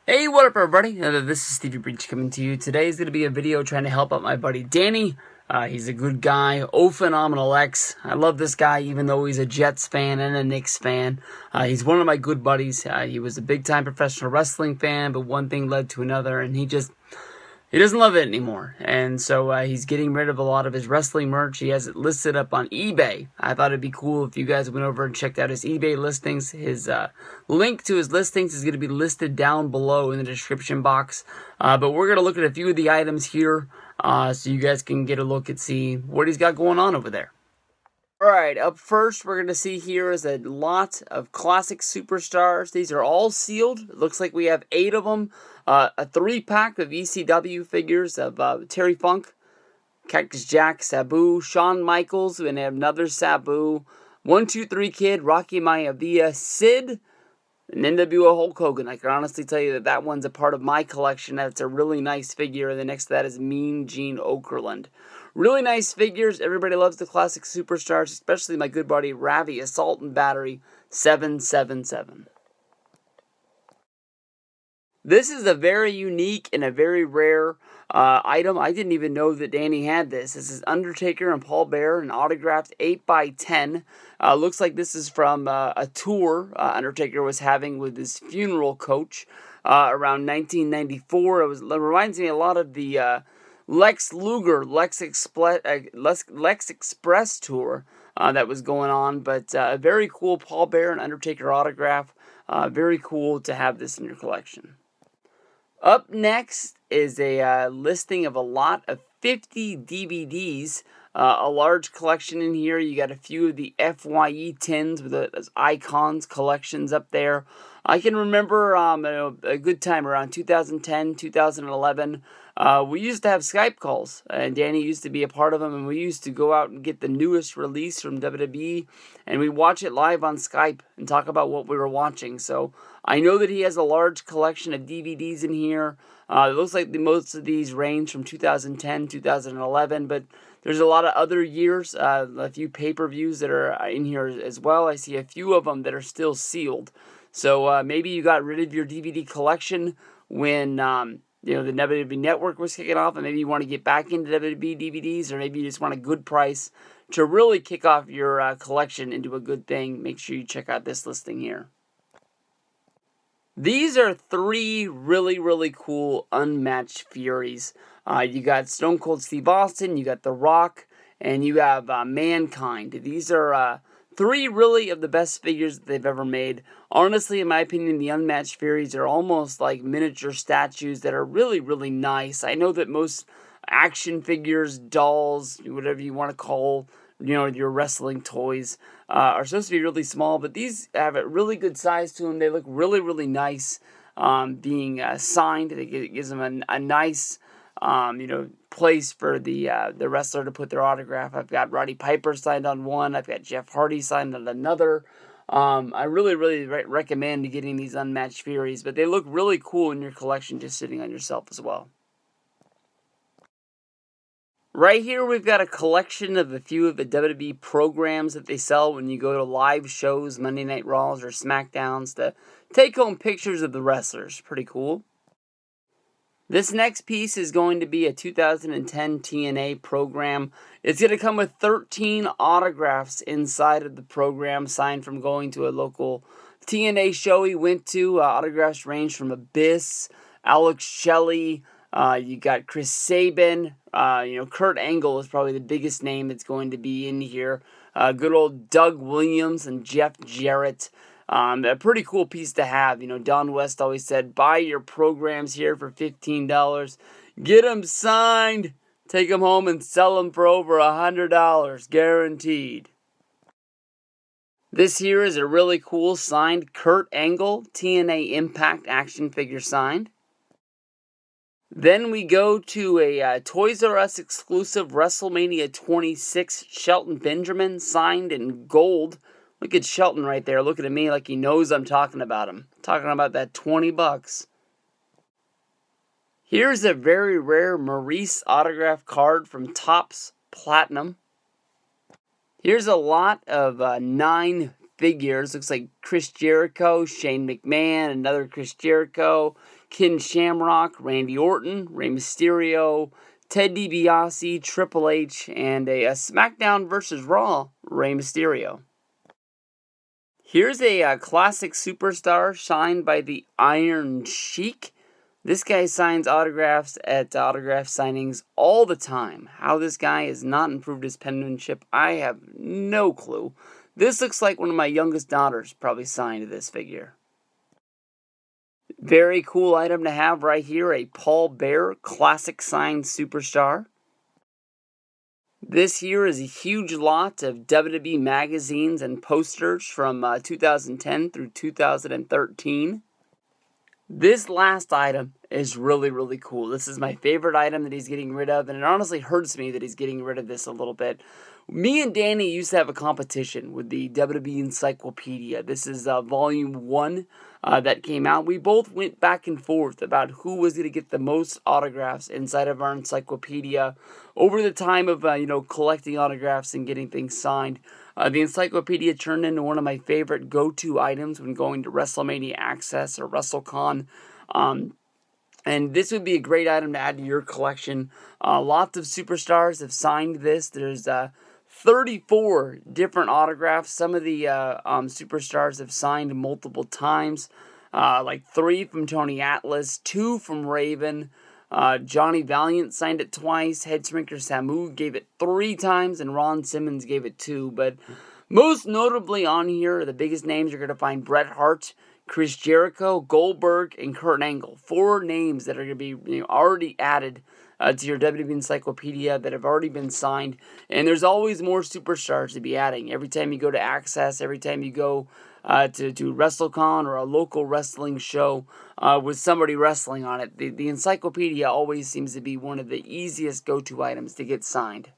Hey, what up everybody? This is Stevie Breach coming to you. Today is going to be a video trying to help out my buddy Danny. He's a good guy, Phenomenal X. I love this guy even though he's a Jets fan and a Knicks fan. He's one of my good buddies. He was a big time professional wrestling fan, but one thing led to another and he doesn't love it anymore. And so he's getting rid of a lot of his wrestling merch. He has it listed up on eBay. I thought it'd be cool if you guys went over and checked out his eBay listings. His link to his listings is going to be listed down below in the description box. But we're going to look at a few of the items here so you guys can get a look and see what he's got going on over there. Alright, up first we're going to see here is a lot of classic superstars. These are all sealed. It looks like we have 8 of them. A 3-pack of ECW figures of Terry Funk, Cactus Jack, Sabu, Shawn Michaels, and another Sabu, 1-2-3 Kid, Rocky Maivia, Sid, and NWO Hulk Hogan. I can honestly tell you that one's a part of my collection. That's a really nice figure. And the next to that is Mean Gene Okerlund. Really nice figures. Everybody loves the classic superstars, especially my good buddy Ravi, Assault and Battery 777. This is a very unique and a very rare item. I didn't even know that Danny had this. This is Undertaker and Paul Bearer, an autographed 8x10. Looks like this is from a tour Undertaker was having with his funeral coach around 1994. It reminds me a lot of the Lex Luger, Lex Express tour that was going on. But a very cool Paul Bearer and Undertaker autograph. Very cool to have this in your collection. Up next is a listing of a lot of 50 DVDs, a large collection in here. You got a few of the FYE tins with those icons collections up there. I can remember a good time around 2010, 2011. We used to have Skype calls, and Danny used to be a part of them, and we used to go out and get the newest release from WWE, and we watch it live on Skype and talk about what we were watching. So I know that he has a large collection of DVDs in here. It looks like most of these range from 2010, 2011, but there's a lot of other years, a few pay-per-views that are in here as well. I see a few of them that are still sealed. So maybe you got rid of your DVD collection when the WWE Network was kicking off, and maybe you want to get back into WWE DVDs, or maybe you just want a good price to really kick off your collection into a good thing. Make sure you check out this listing here. These are 3 really, really cool unmatched Furies. You got Stone Cold Steve Austin, you got The Rock, and you have Mankind. These are 3 really of the best figures that they've ever made. Honestly, in my opinion, the unmatched Furies are almost like miniature statues that are really, really nice. I know that most action figures, dolls, whatever you want to call your wrestling toys are supposed to be really small, but these have a really good size to them. They look really, really nice being signed. It gives them a nice, place for the wrestler to put their autograph. I've got Roddy Piper signed on one. I've got Jeff Hardy signed on another. I really, really recommend getting these unmatched Furies, but they look really cool in your collection just sitting on yourself as well. Right here, we've got a collection of a few of the WWE programs that they sell when you go to live shows, Monday Night Raws or SmackDowns, to take home pictures of the wrestlers. Pretty cool. This next piece is going to be a 2010 TNA program. It's going to come with 13 autographs inside of the program, signed from going to a local TNA show he went to. Autographs range from Abyss, Alex Shelley. You got Chris Sabin. Kurt Angle is probably the biggest name that's going to be in here. Good old Doug Williams and Jeff Jarrett. A pretty cool piece to have. Don West always said, buy your programs here for $15. Get them signed. Take them home and sell them for over $100. Guaranteed. This here is a really cool signed Kurt Angle TNA Impact action figure signed. Then we go to a Toys R Us exclusive WrestleMania 26 Shelton Benjamin signed in gold. Look at Shelton right there looking at me like he knows I'm talking about him. Talking about that $20. Here's a very rare Maurice autograph card from Topps Platinum. Here's a lot of 9 figures. Looks like Chris Jericho, Shane McMahon, another Chris Jericho, Ken Shamrock, Randy Orton, Rey Mysterio, Ted DiBiase, Triple H, and a SmackDown vs. Raw Rey Mysterio. Here's a classic superstar signed by the Iron Sheik. This guy signs autographs at autograph signings all the time. How this guy has not improved his penmanship, I have no clue. This looks like one of my youngest daughters probably signed this figure. Very cool item to have right here, a Paul Bearer classic signed superstar. This here is a huge lot of WWE magazines and posters from 2010 through 2013. This last item is really, really cool. This is my favorite item that he's getting rid of, and it honestly hurts me that he's getting rid of this a little bit. Me and Danny used to have a competition with the WWE Encyclopedia. This is Volume 1 that came out. We both went back and forth about who was going to get the most autographs inside of our encyclopedia over the time of, collecting autographs and getting things signed. The encyclopedia turned into one of my favorite go-to items when going to WrestleMania Access or WrestleCon. And this would be a great item to add to your collection. Lots of superstars have signed this. There's 34 different autographs. Some of the superstars have signed multiple times, like 3 from Tony Atlas, 2 from Raven. Johnny Valiant signed it twice. Headshrinker Samu gave it 3 times, and Ron Simmons gave it 2. But most notably on here, the biggest names you're going to find Bret Hart, Chris Jericho, Goldberg, and Kurt Angle. 4 names that are going to be already added to your WWE Encyclopedia that have already been signed. And there's always more superstars to be adding. Every time you go to Access, every time you go to WrestleCon or a local wrestling show with somebody wrestling on it, the encyclopedia always seems to be one of the easiest go-to items to get signed.